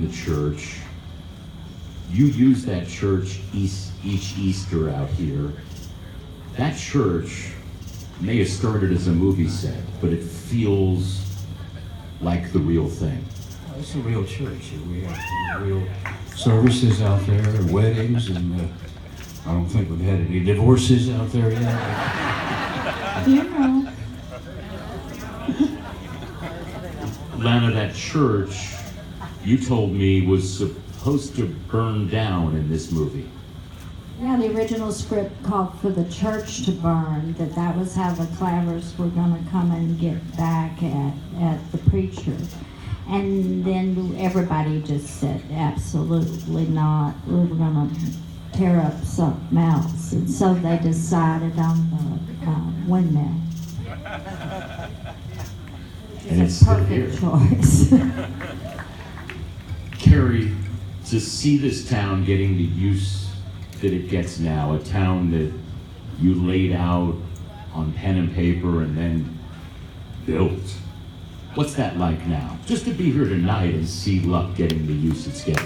the church. You use that church each Easter out here. That church may have started as a movie set, but it feels like the real thing. It's a real church. We have real services out there, weddings, and I don't think we've had any divorces out there yet. You know. Lana, that church, you told me, was supposed to burn down in this movie. Yeah, the original script called for the church to burn, that was how the Clavers were going to come and get back at the preacher. And then everybody just said, absolutely not, we were going to tear up something else. And so they decided on the windmill. And It's a perfect choice. Carrie, to see this town getting the use that it gets now, a town that you laid out on pen and paper and then built, what's that like now? Just to be here tonight and see Luck getting the use it's getting.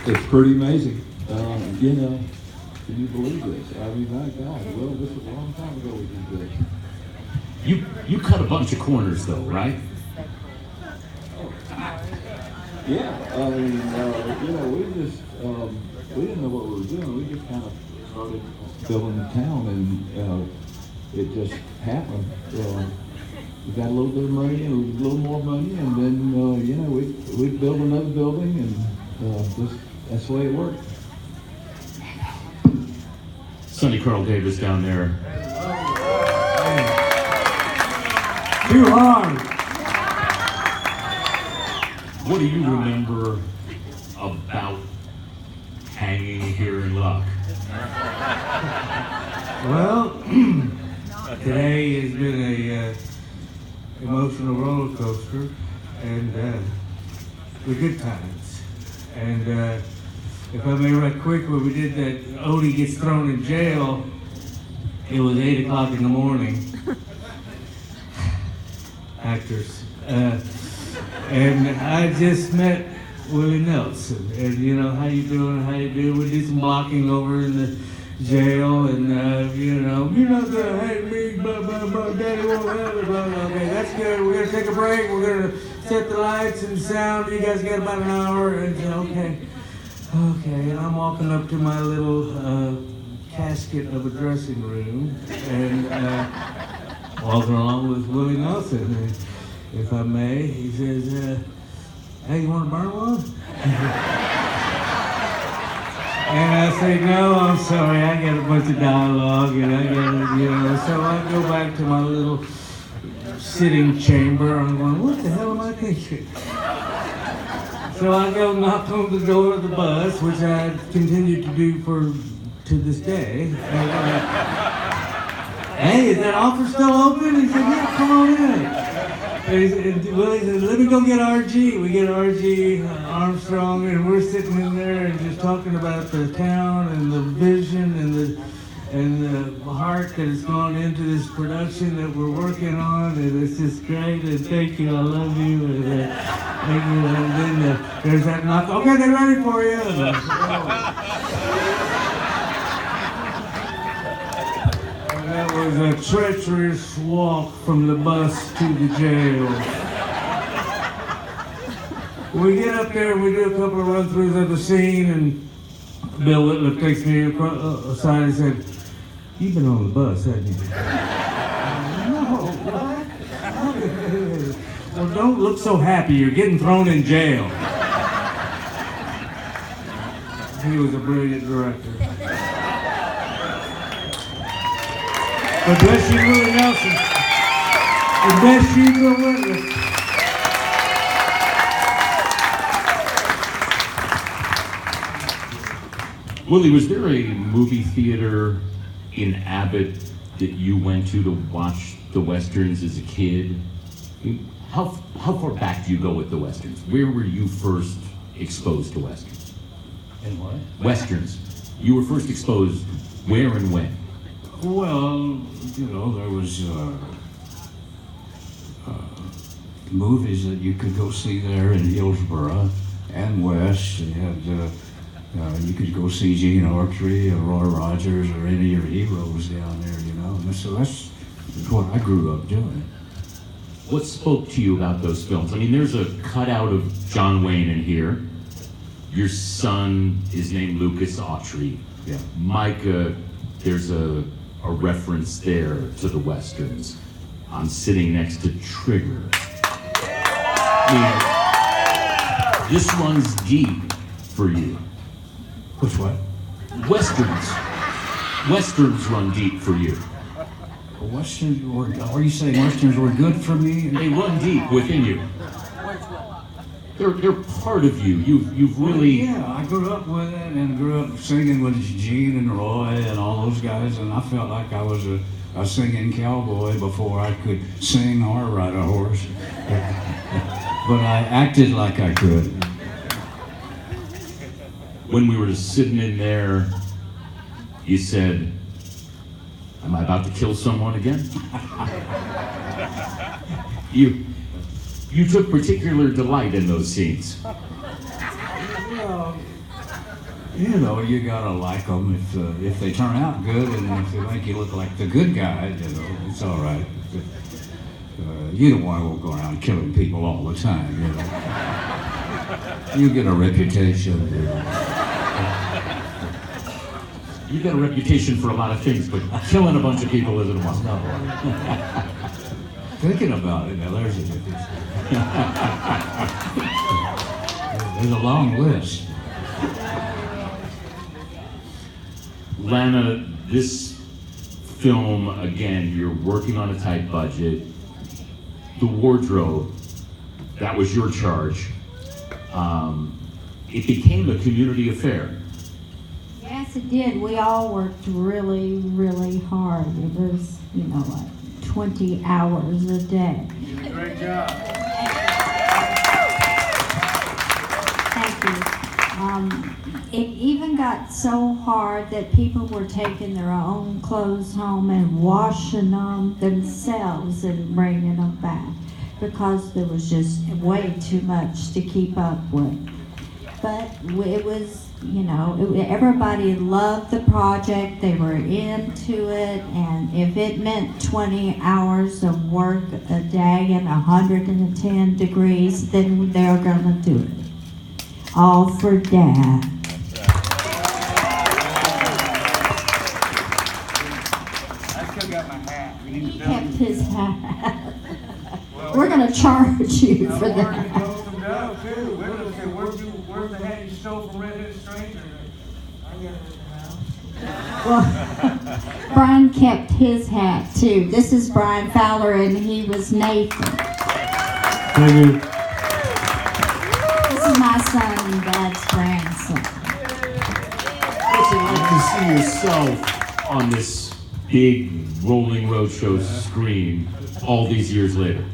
It's pretty amazing. You know, can you believe this? I mean, my God, well, this was a long time ago we did this. You cut a bunch of corners though, right? Yeah, I mean, you know, we didn't know what we were doing. We just kind of started building the town, and it just happened. We got a little bit of money and a little more money, and then, you know, we'd build another building, and that's the way it worked. Sonny Carl Davis down there. Too hard. What do you remember about hanging here in Luck? Well, today has been a emotional roller coaster, and the good times. And if I may right quick, when we did that, Odie gets thrown in jail, it was 8 o'clock in the morning. Actors. And I just met Willie Nelson, and you know, how you doing, we did some blocking over in the jail, and you know, you're not gonna hate me, but daddy won't have it, okay, that's good, we're gonna take a break, we're gonna set the lights and sound, you guys got about an hour, and okay, and I'm walking up to my little casket of a dressing room, and walking along with Willie Nelson, and, if I may, he says, hey, you want to burn one? And I say, no, I'm sorry, I got a bunch of dialogue, and I got, you know, so I go back to my little sitting chamber. I'm going, what the hell am I thinking? So I go knock on the door of the bus, which I continue to do to this day. And, hey, is that office still open? He said, yeah, come on in. And Willie said, let me go get RG. We get RG Armstrong, and we're sitting in there and just talking about the town and the vision and the heart that has gone into this production that we're working on, and it's just great. And thank you, I love you. And thank you. And then there's that knock. Okay, they're ready for you. That was a treacherous walk from the bus to the jail. We get up there and we do a couple of run-throughs of the scene, and Bill Whitliff takes me aside and said, you've been on the bus, haven't you? No, what? Well, don't look so happy, you're getting thrown in jail. He was a brilliant director. God bless you, Willie Nelson. God bless you, Bill Whitliff. Willie, was there a movie theater in Abbott that you went to watch the Westerns as a kid? How far back do you go with the Westerns? Where were you first exposed to Westerns? And what? Westerns. You were first exposed where and when? Well, you know, there was movies that you could go see there in Hillsborough and West. You had, you could go see Gene Autry or Roy Rogers or any of your heroes down there, you know. And so that's what I grew up doing. What spoke to you about those films? I mean, there's a cutout of John Wayne in here. Your son is named Lucas Autry. Yeah. Micah, there's a reference there to the Westerns. I'm sitting next to Trigger. I mean, this runs deep for you. Which what? Westerns. Westerns run deep for you. Westerns were, are you saying Westerns were good for me? They run deep within you. They're part of you. You've really. Yeah, I grew up with it and grew up singing with Gene and Roy and all those guys, and I felt like I was a singing cowboy before I could sing or ride a horse. But I acted like I could. When we were sitting in there, you said, "Am I about to kill someone again?" You took particular delight in those scenes. Well, you know, you gotta like them if they turn out good and if they make you look like the good guy. You know, it's all right. You don't want to go around killing people all the time. You know, you get a reputation. You know. You got a reputation for a lot of things, but killing a bunch of people isn't one. No. Thinking about it, now there's a difference. There's a long list. Lana, this film, again, you're working on a tight budget. The wardrobe, that was your charge. It became a community affair. Yes, it did. We all worked really, really hard. It was, you know, like 20 hours a day. Great job. Thank you. It even got so hard that people were taking their own clothes home and washing them themselves and bringing them back because there was just way too much to keep up with. But it was, you know, everybody loved the project, they were into it, and if it meant 20 hours of work a day and 110 degrees, then they're gonna do it. All for Dad. I still got my hat. He kept his hat. We're gonna charge you for that. Where's the hat you stole from Red Headed Stranger? I got it now. Well, Brian kept his hat too. This is Brian Fowler and he was Nathan. Thank you. This is my son and Dad's grandson. What's it like to see yourself on this big rolling roadshow screen all these years later?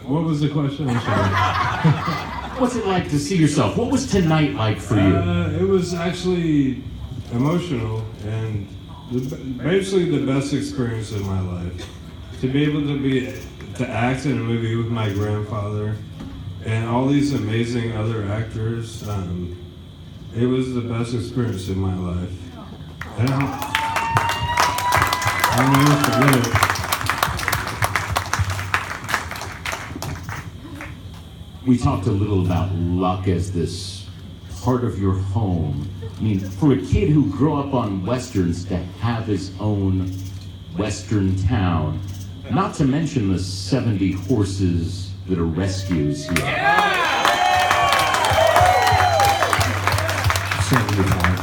What was the question? I'm sorry. What's it like to see yourself? What was tonight like for you? It was actually emotional and basically the best experience of my life. To be able to act in a movie with my grandfather and all these amazing other actors, it was the best experience in my life. And I'll never forget it. We talked a little about luck as this part of your home. I mean, for a kid who grew up on Westerns to have his own Western town, not to mention the 70 horses that are rescues here. 75.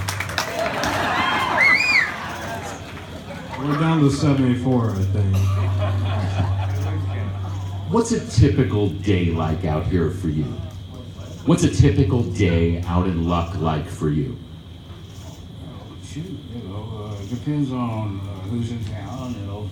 We're down to 74, I think. What's a typical day like out here for you? What's a typical day out in Luck like for you? Shoot, you know, depends on who's in town. You know,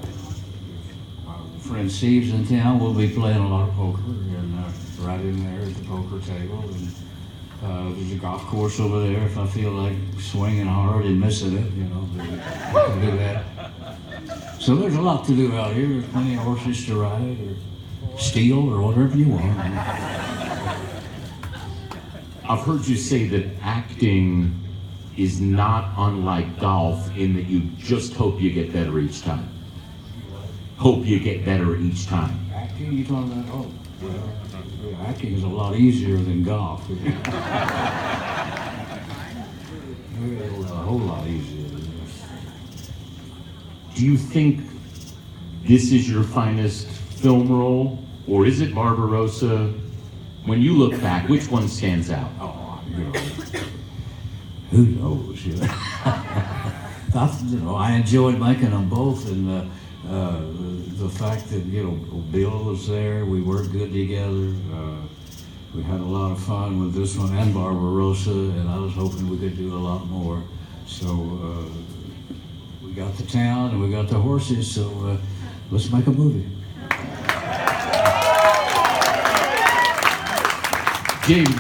if my friend Steve's in town, we'll be playing a lot of poker, and right in there is the poker table, and there's a golf course over there. If I feel like swinging hard and missing it, you know, I can do that. So there's a lot to do out here. There's plenty of horses to ride or steal or whatever you want. I've heard you say that acting is not unlike golf in that you just hope you get better each time. Hope you get better each time. Acting, you talking about? Oh, well, acting is a lot easier than golf. A whole lot easier than this. Do you think this is your finest film role, or is it Barbarossa? When you look back, which one stands out? Oh, you know, who knows? You know? I enjoyed making them both, and the fact that Bill was there, we worked good together. We had a lot of fun with this one and Barbarossa, and I was hoping we could do a lot more. So we got the town and we got the horses, so let's make a movie. James,